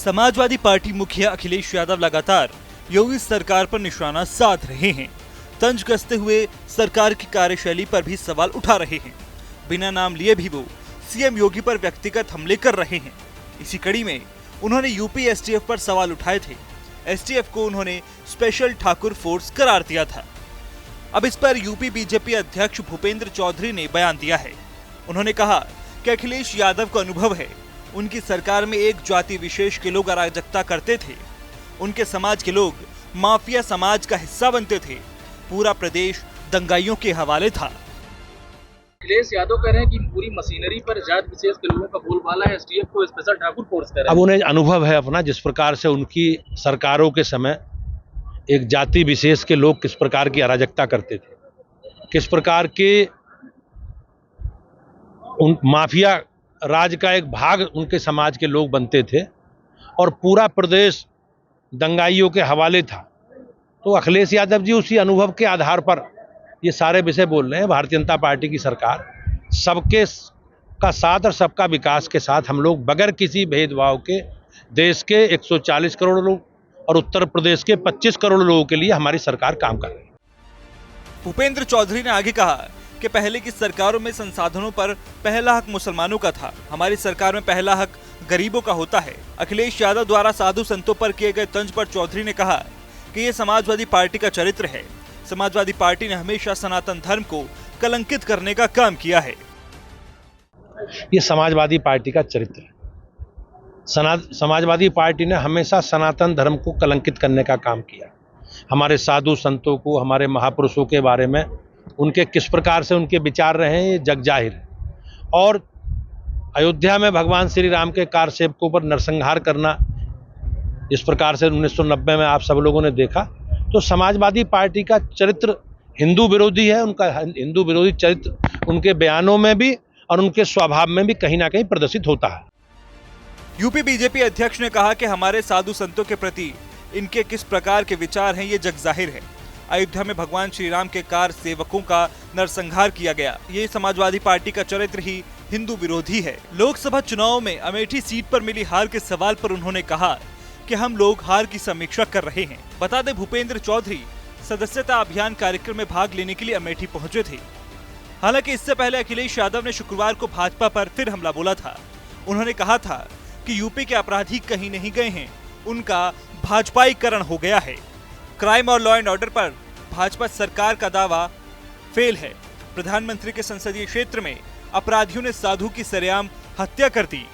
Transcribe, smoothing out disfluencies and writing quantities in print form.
Samajwadi party मुखिया अखिलेश यादव लगातार योगी सरकार पर निशाना साध रहे हैं। तंज कसते हुए सरकार की कार्यशैली पर भी सवाल उठा रहे हैं। बिना नाम लिए भी वो सीएम योगी पर व्यक्तिगत हमले कर रहे हैं। इसी कड़ी में उन्होंने यूपी एसटीएफ पर सवाल उठाए थे। एसटीएफ को उन्होंने स्पेशल ठाकुर फोर्स करार दिया था। अब इस पर यूपी बीजेपी अध्यक्ष भूपेंद्र चौधरी ने बयान दिया है। उन्होंने कहा कि अखिलेश यादव को अनुभव है, उनकी सरकार में एक जाति विशेष के लोग अराजकता करते थे। उनके समाज के लोग माफिया समाज का हिस्सा बनते थे। पूरा प्रदेश दंगाइयों के हवाले था। अखिलेश यादव कह रहे हैं कि पूरी मशीनरी पर जात विशेष के लोगों का बोलबाला है, एसटीएफ को स्पेशल ठाकुर फोर्स कर रहे हैं। अब उन्हें अनुभव है अपना, जिस प्रकार से उनकी सरकारों के समय एक जाति विशेष के लोग किस प्रकार की अराजकता करते थे, किस प्रकार के उन माफिया राज का एक भाग उनके समाज के लोग बनते थे और पूरा प्रदेश दंगाइयों के हवाले था। तो अखिलेश यादव जी उसी अनुभव के आधार पर ये सारे विषय बोल रहे हैं। भारतीय जनता पार्टी की सरकार सबके का साथ और सबका विकास के साथ हम लोग बगैर किसी भेदभाव के देश के 140 करोड़ लोग और उत्तर प्रदेश के 25 करोड़ लोगों के लिए हमारी सरकार काम कर रही है। भूपेंद्र चौधरी ने आगे कहा कि पहले की सरकारों में संसाधनों पर पहला हक मुसलमानों का था, हमारी सरकार में पहला हक गरीबों का होता है। अखिलेश यादव द्वारा साधु संतों पर किए गए तंज पर चौधरी ने कहा कि ये समाजवादी पार्टी का चरित्र है। समाजवादी पार्टी ने हमेशा सनातन धर्म को कलंकित करने का काम किया है। ये समाजवादी पार्टी का चरित्र है। समाजवादी पार्टी ने हमेशा सनातन धर्म को कलंकित करने का काम किया। हमारे साधु संतों को, हमारे महापुरुषों के बारे में उनके किस प्रकार से उनके विचार रहे हैं, ये जग जाहिर है। और अयोध्या में भगवान श्री राम के कार सेवकों पर नरसंहार करना, इस प्रकार से 1990 में आप सब लोगों ने देखा। तो समाजवादी पार्टी का चरित्र हिंदू विरोधी है। उनका हिंदू विरोधी चरित्र उनके बयानों में भी और उनके स्वभाव में भी कहीं ना कहीं प्रदर्शित होता है। यूपी बीजेपी अध्यक्ष ने कहा कि हमारे साधु संतों के प्रति इनके किस प्रकार के विचार हैं, ये जग जाहिर है। अयोध्या में भगवान श्री राम के कार सेवकों का नरसंहार किया गया। ये समाजवादी पार्टी का चरित्र ही हिंदू विरोधी है। लोकसभा चुनाव में अमेठी सीट पर मिली हार के सवाल पर उन्होंने कहा कि हम लोग हार की समीक्षा कर रहे हैं। बता दें, भूपेंद्र चौधरी सदस्यता अभियान कार्यक्रम में भाग लेने के लिए अमेठी पहुंचे थे। हालांकि इससे पहले अखिलेश यादव ने शुक्रवार को भाजपा पर फिर हमला बोला था। उन्होंने कहा था कि यूपी के अपराधी कहीं नहीं गए हैं, उनका भाजपाईकरण हो गया है। क्राइम और लॉ एंड ऑर्डर पर भाजपा सरकार का दावा फेल है। प्रधानमंत्री के संसदीय क्षेत्र में अपराधियों ने साधु की सरेआम हत्या कर दी।